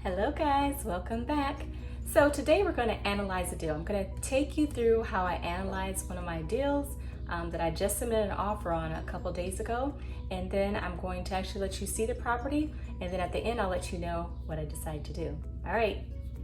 Hello guys, welcome back. So today we're going to analyze a deal. I'm going to take you through how I analyzed one of my deals that I just submitted an offer on a couple days ago, and then I'm going to actually let you see the property, and then at the end I'll let you know what I decide to do. All right,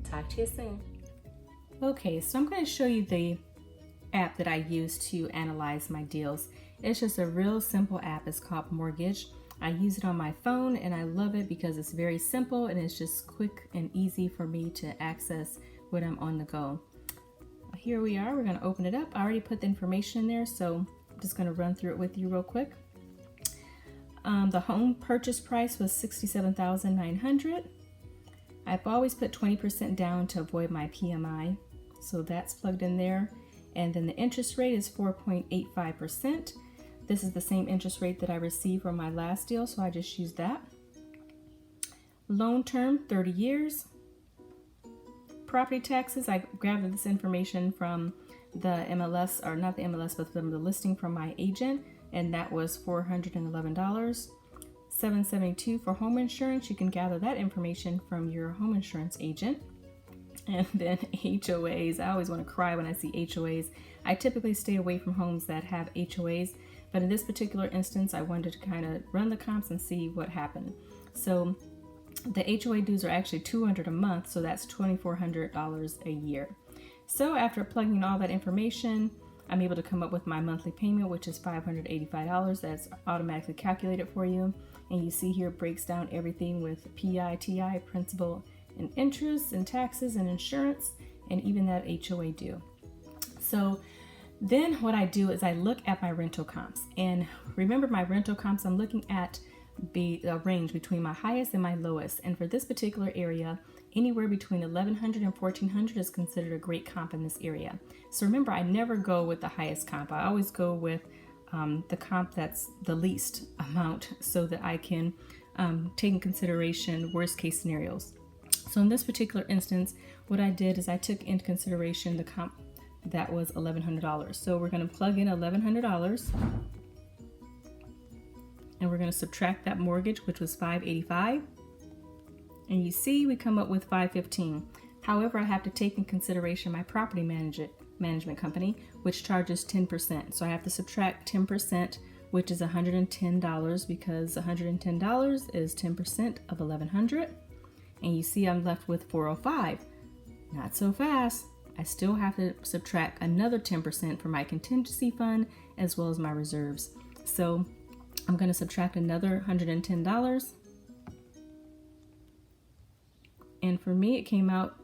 talk to you soon. Okay, so I'm going to show you the app that I use to analyze my deals. It's just a real simple app. It's called Mortgage. I use it on my phone and I love it because it's very simple and it's just quick and easy for me to access when I'm on the go. Here we are, we're going to open it up. I already put the information in there, so I'm just going to run through it with you real quick. The home purchase price was $67,900. I've always put 20% down to avoid my PMI, so that's plugged in there. And then the interest rate is 4.85%. This is the same interest rate that I received from my last deal, so I just used that. Loan term, 30 years. Property taxes, I grabbed this information from the MLS, or not the MLS, but from the listing from my agent, and that was $411. $772 for home insurance. You can gather that information from your home insurance agent. And then HOAs, I always want to cry when I see HOAs. I typically stay away from homes that have HOAs, but in this particular instance, I wanted to kind of run the comps and see what happened. So the HOA dues are actually $200 a month, so that's $2,400 a year. So after plugging all that information, I'm able to come up with my monthly payment, which is $585. That's automatically calculated for you. And you see here it breaks down everything with PI, TI, principal, and interest, and taxes, and insurance, and even that HOA due. So then what I do is I look at my rental comps. And remember, my rental comps, I'm looking at the range between my highest and my lowest. And for this particular area, anywhere between 1,100 and 1,400 is considered a great comp in this area. So remember, I never go with the highest comp. I always go with the comp that's the least amount, so that I can take in consideration worst case scenarios. So in this particular instance, what I did is I took into consideration the comp that was $1,100. So we're going to plug in $1,100, and we're going to subtract that mortgage, which was $585, and you see we come up with $515. However, I have to take in consideration my property management company, which charges 10%. So I have to subtract 10%, which is $110, because $110 is 10% of $1,100. And you see I'm left with $405. Not so fast. I still have to subtract another 10% for my contingency fund as well as my reserves. So I'm going to subtract another $110. And for me, it came out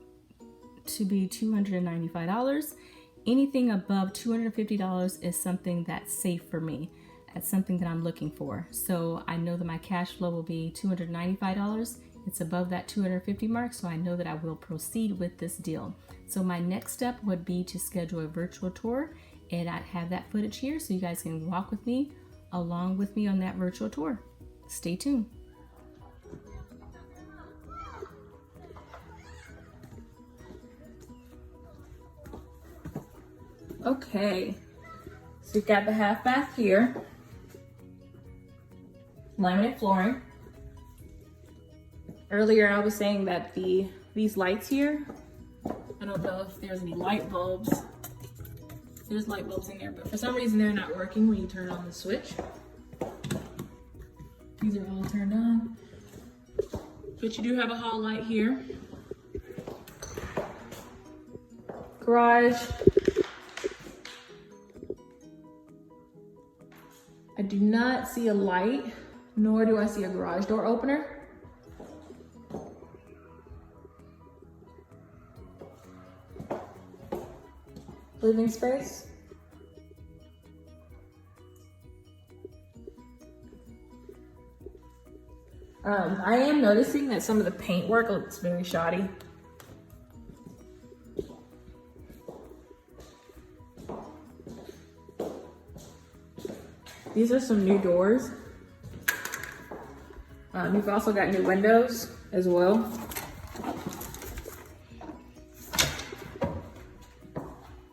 to be $295. Anything above $250 is something that's safe for me. That's something that I'm looking for. So I know that my cash flow will be $295. It's above that 250 mark, so I know that I will proceed with this deal. So my next step would be to schedule a virtual tour, and I have that footage here so you guys can walk with me, along with me on that virtual tour. Stay tuned. Okay, so you've got the half bath here, laminate flooring. Earlier I was saying that these lights here, I don't know if there's any light bulbs. There's light bulbs in there, but for some reason they're not working when you turn on the switch. These are all turned on. But you do have a hall light here. Garage. I do not see a light, nor do I see a garage door opener. Living space. I am noticing that some of the paintwork looks very shoddy. These are some new doors. You've also got new windows as well.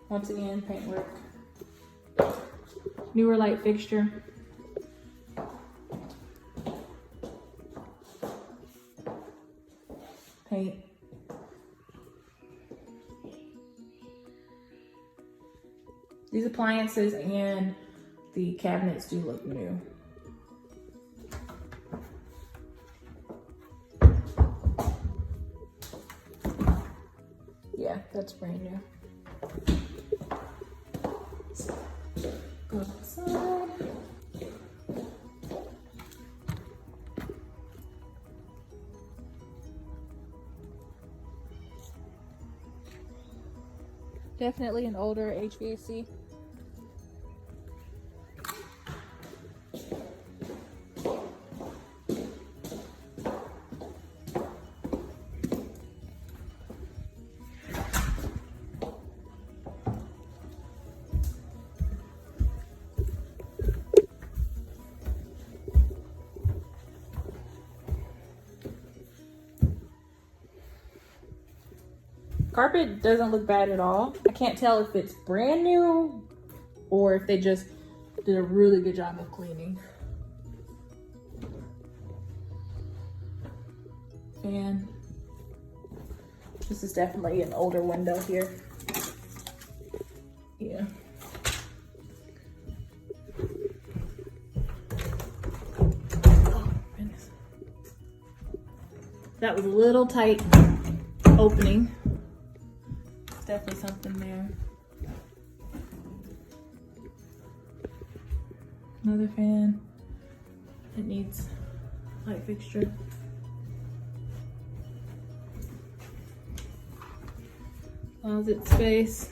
Once again, paintwork. Newer light fixture. paint. These appliances and the cabinets do look new. Yeah, that's brand new. Go outside. Definitely an older HVAC. Carpet doesn't look bad at all. I can't tell if it's brand new or if they just did a really good job of cleaning. And this is definitely an older window here. Yeah. Oh, goodness. That was a little tight opening. Definitely something there. Another fan. It needs light fixture. Closet space.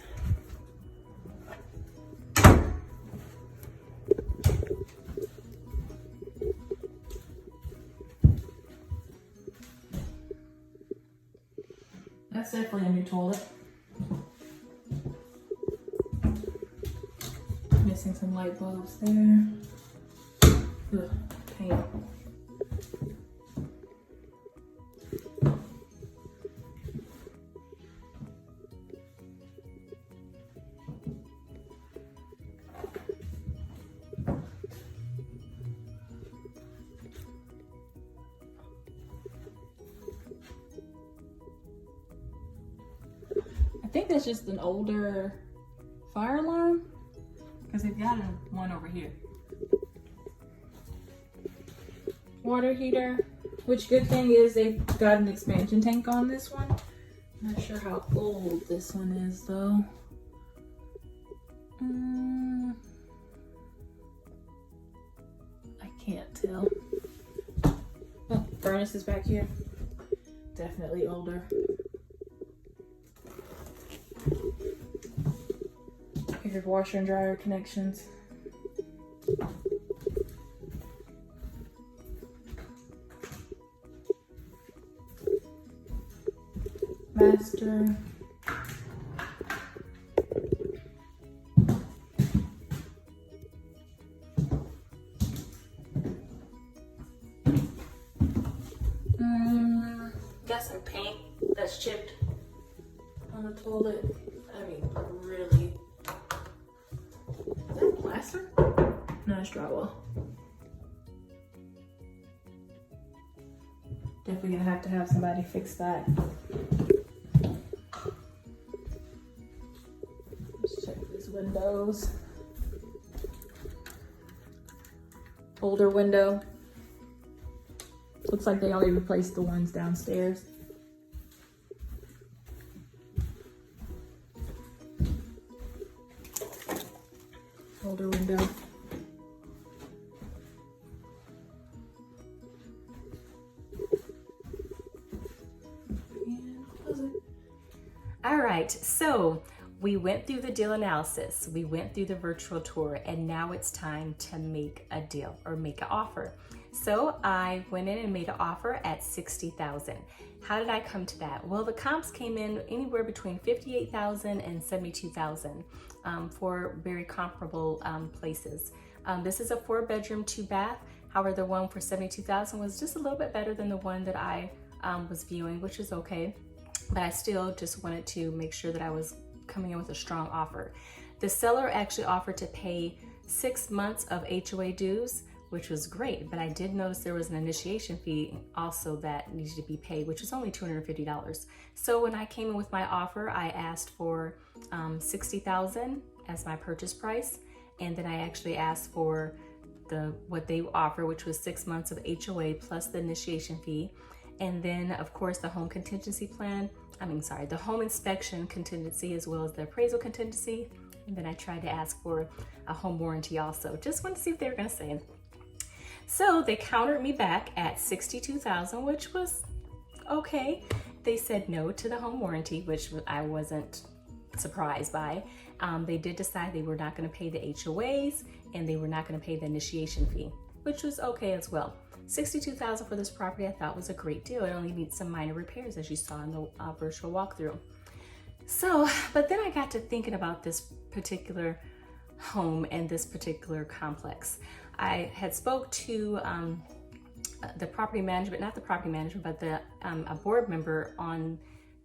That's definitely a new toilet. Missing some light bulbs there. Ugh, paint. I think that's just an older fire alarm. Because they've got one over here. Water heater, which good thing is they've got an expansion tank on this one. Not sure how old this one is though. I can't tell. Oh, furnace is back here. Definitely older. Here's washer and dryer connections. Master. Got some paint that's chipped on the toilet. I mean, really. Is that plaster? No, it's drywall. Definitely gonna have to have somebody fix that. Let's check these windows. Older window. Looks like they only replaced the ones downstairs. Older window. All right, so we went through the deal analysis, we went through the virtual tour, and now it's time to make a deal or make an offer. So I went in and made an offer at $60,000. How did I come to that? Well, the comps came in anywhere between $58,000 and $72,000 for very comparable places. This is a 4-bedroom, 2-bath. However, the one for $72,000 was just a little bit better than the one that I was viewing, which is okay. But I still just wanted to make sure that I was coming in with a strong offer. The seller actually offered to pay 6 months of HOA dues, which was great. But I did notice there was an initiation fee also that needed to be paid, which was only $250. So when I came in with my offer, I asked for $60,000 as my purchase price, and then I actually asked for what they offer, which was 6 months of HOA plus the initiation fee, and then of course the home contingency plan. The home inspection contingency as well as the appraisal contingency. And then I tried to ask for a home warranty also. Just wanted to see if they were going to say it. So they countered me back at $62,000, which was okay. They said no to the home warranty, which I wasn't surprised by. They did decide they were not going to pay the HOAs and they were not going to pay the initiation fee, which was okay as well. $62,000 for this property I thought was a great deal. It only needs some minor repairs, as you saw in the virtual walkthrough. So, but then I got to thinking about this particular home and this particular complex. I had spoke to the property management, not the property management, but a board member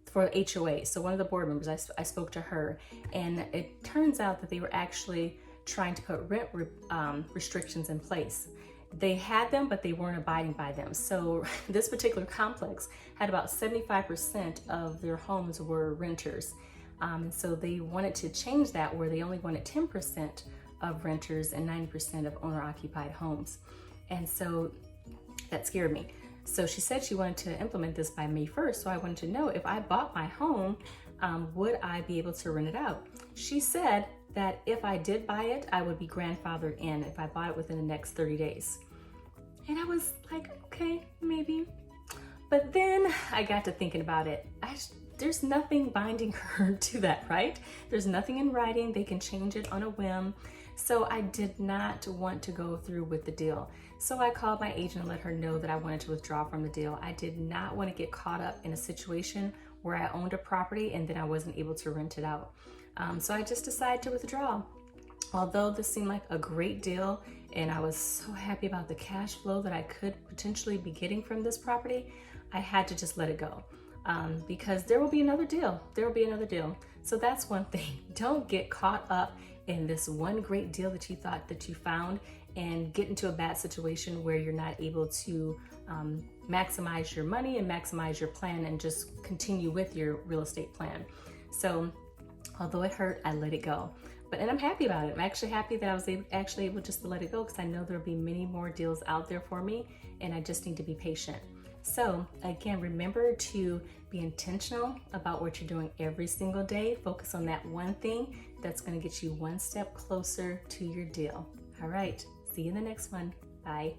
for HOA. So one of the board members, I spoke to her, and it turns out that they were actually trying to put rent restrictions in place. They had them, but they weren't abiding by them. So this particular complex had about 75% of their homes were renters. And so they wanted to change that, where they only wanted 10% of renters and 90% of owner-occupied homes. And so that scared me. So she said she wanted to implement this by May 1st. So I wanted to know, if I bought my home, would I be able to rent it out? She said that if I did buy it, I would be grandfathered in if I bought it within the next 30 days. And I was like, okay, maybe. But then I got to thinking about it. There's nothing binding her to that, right? There's nothing in writing. They can change it on a whim. So I did not want to go through with the deal. So I called my agent and let her know that I wanted to withdraw from the deal. I did not want to get caught up in a situation where I owned a property and then I wasn't able to rent it out. So I just decided to withdraw. Although this seemed like a great deal and I was so happy about the cash flow that I could potentially be getting from this property, I had to just let it go. Because there will be another deal. There will be another deal. So that's one thing. Don't get caught up in this one great deal that you thought that you found and get into a bad situation where you're not able to maximize your money and maximize your plan and just continue with your real estate plan. So although it hurt, I let it go. And I'm happy about it. I'm actually happy that I was actually able just to let it go, because I know there'll be many more deals out there for me and I just need to be patient. So again, remember to be intentional about what you're doing every single day. Focus on that one thing that's going to get you one step closer to your deal. All right, see you in the next one. Bye.